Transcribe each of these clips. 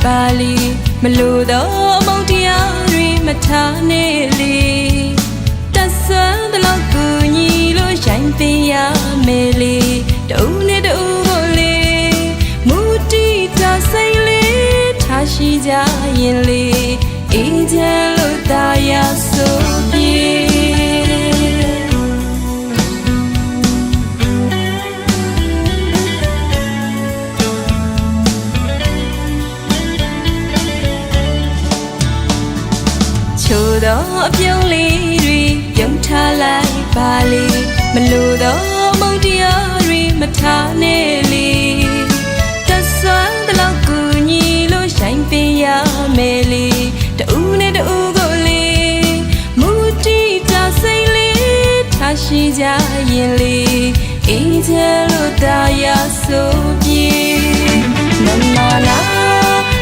ပါလေမလို့တော့မုတ်တရားတွေမထားနဲ့လေတဆန်းတလောက်ကိုညီလို့ရိုင်းသိရမယ်လေတူနဲ့တူကိုလေမူတီတာစိတ်လေးထားရှိကြရင်လေအေးချမ်းလို့တာရဆိုပြေချို့တော့အပြုံးလေးတွေပြုံးထားလိုက်ပါလေမလို့တော့မုတ်တရားတွေမထားနဲ့လေတဆန်းတလောက်ကိုညီလို့ရှိုင်းပေးရမယ်လေတူနဲ့တူကိုလေမူတီတာစိတ်လေးထားရှိကြရင်လေအေးချမ်းလို့တာရဆိုပြေမမနာ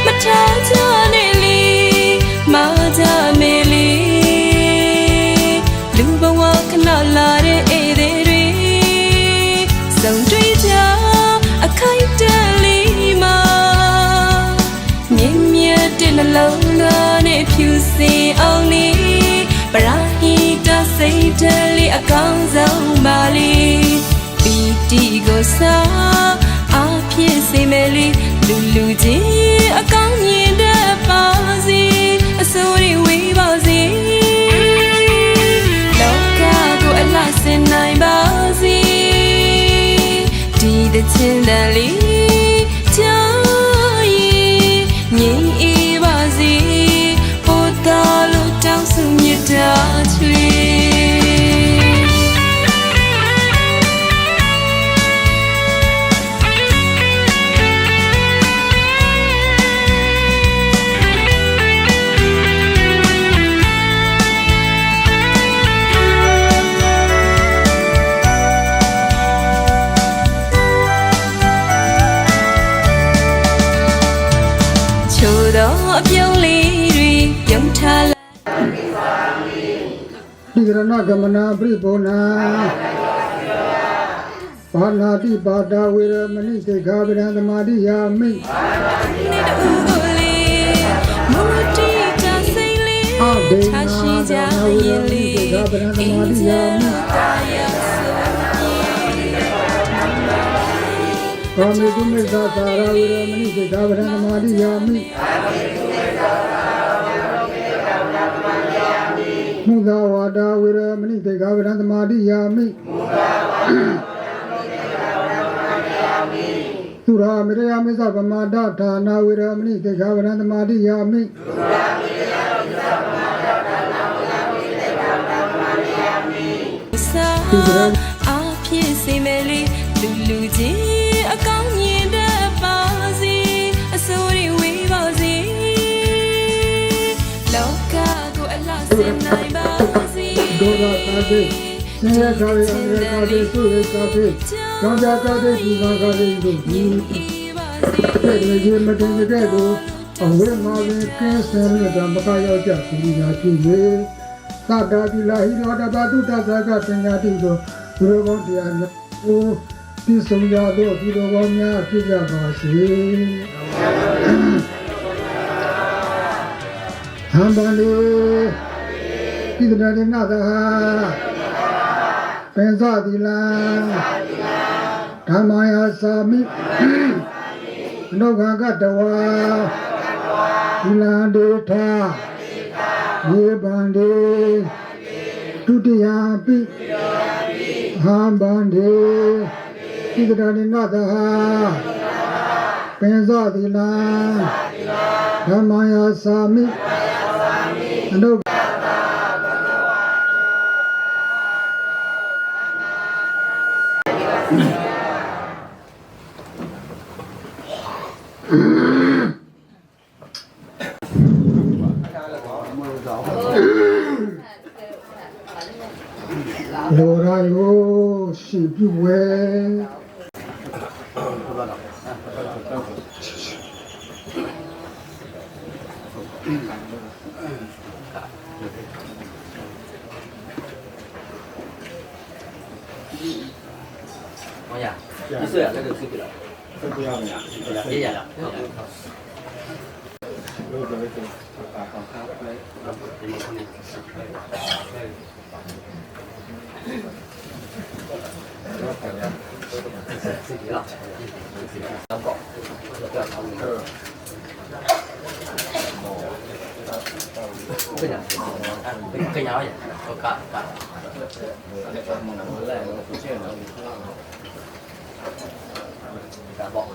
မထားချနဲ့လေမကြမေလီလူဘဝခဏလာတဲ့ဧည့်သည်တွေစုံတွေ့ကြအခိုက်တန်လေးမှာမြင်မြတ်တဲ့နှလုံးသားနဲ့ဖြူစင်အောင်လေးပရာဟိတစိတ်တလေးအကောင်းဆုံးပါလေပီတီကိုစားအဖြစ်စေမယ်လေလူချင်းအကောင်းမြင်တတ်ပါစေအစိုးရဝေးပါစေလောကကိုအလှဆင်နိုင်ပါစေဒီတဲ့ချင်းတန်လေးကြားရင်ငြိမ်အေးပါစေပို့တော်လို့တောင်းစုမြတ်တာချွေတော့အပြုံးလေးတွေပြုံးထားလိုက်ဒီရဏဂမနာပြိဘောနာဘာနာတိပါဒဝေရမဏိစေခာဗရံသမာတိယာမိမူတီတာစိတ်လေးထားရှိကြရင်လေအေးချမ်းတာရဆိုကာမေကုမေသာသာရဝေရမဏိစေခာဗရံသမာတိယာမိမုသာဝါဒဝေရမဏိတေခာဗရံသမာတိယာမိသုရာမေရယမေသဗမာဒဌာနာဝေရမဏိတေခာဗရံသမာတိယာမိစာအဖြစ်စေမယ်လေလူချင်းအကောင်းမြင်တတ်ပါစေအစိုးရဝေးပါစေလောကကိုအလှဆင်နိုင်ပါစေဒေါရကာတိစေယကာရိအမေကာတိသုရေကာတိကြောင့်ကြကာတိဒီမာကာတိတို့ဒီတဲ့ဒီမတင်တဲ့ကိုအဝိမာဝေကင်းစံမြတ်မကရောက်ကြပြီသာဖြစ်လေသတ္တာတိလာဟိရောတပတုတ္တသကပညာတိတို့ဘုရားကောင်းတရားများကိုပြည့်စုံကြသောဒီလိုကောင်းများဖြစ်ကြပါစေဟံဗန္တိဣဒနာရဏသဟာပင်စတိလံဓမ္မယသာမိလောကကတဝါဒီလံဒေထာယေဗန္တိဒုတိယပိဟံဗန္တိဣဒနာရဏသဟာပင်စတိလံဓမ္မယသာမိလောလောရာယောရှိပြုဝဲ哎呀，你是那个是不了，是不要的呀，也呀。cái nhau vậy có cả cả bọn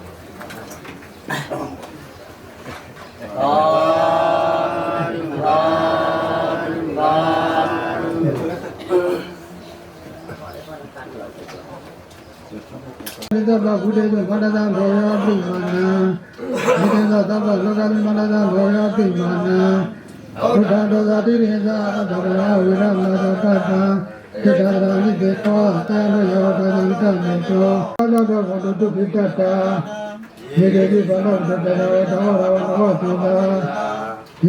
Thế đó là phụ đề của Phật giáo Phật giáo Bình Mana. Thế đó là Phật giáo Phật giáo Phật giáo Bình Mana. Phật giáo là đi đến ra Phật giáo vì là mà đó ta thế đó là đi để qua ta nó giờ ta đi ta mình cho Phật giáo đó Phật giáo biết ta thế để đi Phật giáo Phật giáo đó là nó tu la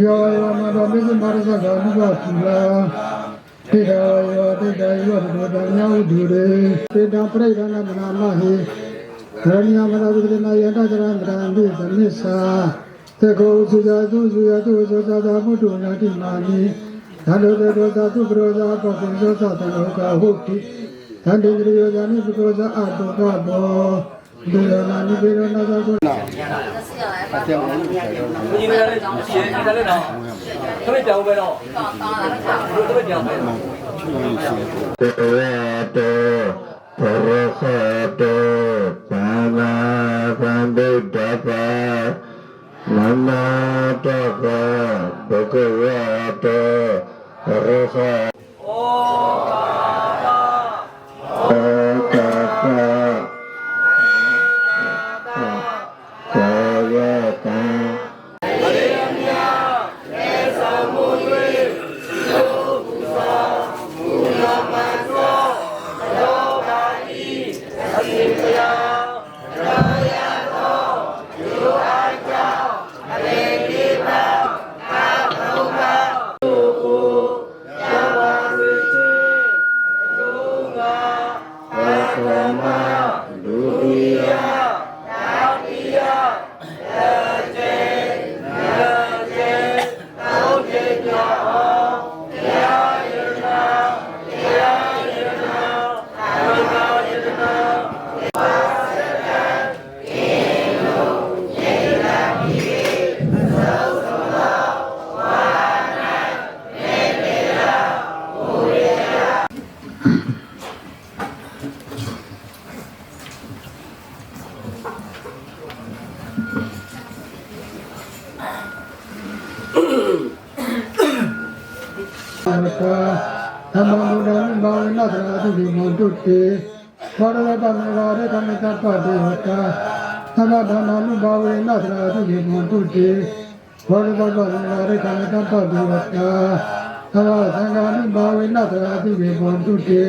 yo mà đó mình mà ra đó nó tu la thế đó đó nhau đủ đấy thế đó phải là làm mà hi Rania mana tu na yanda jalan jalan di Indonesia Tego suja da mutu na di mani Halo do da tu broja pa kunjo sa tano ka hokti Hande griyo jani broja ado ka bo Dilo na ni biro na da ko Thammamudan bhavana dharati vimudutte Bharadhamavare kamitappadevata Thammadhamanu bhavana dharati vimudutte Bharadhamavare kamitappadevata Thammadhamanu bhavana dharati vimudutte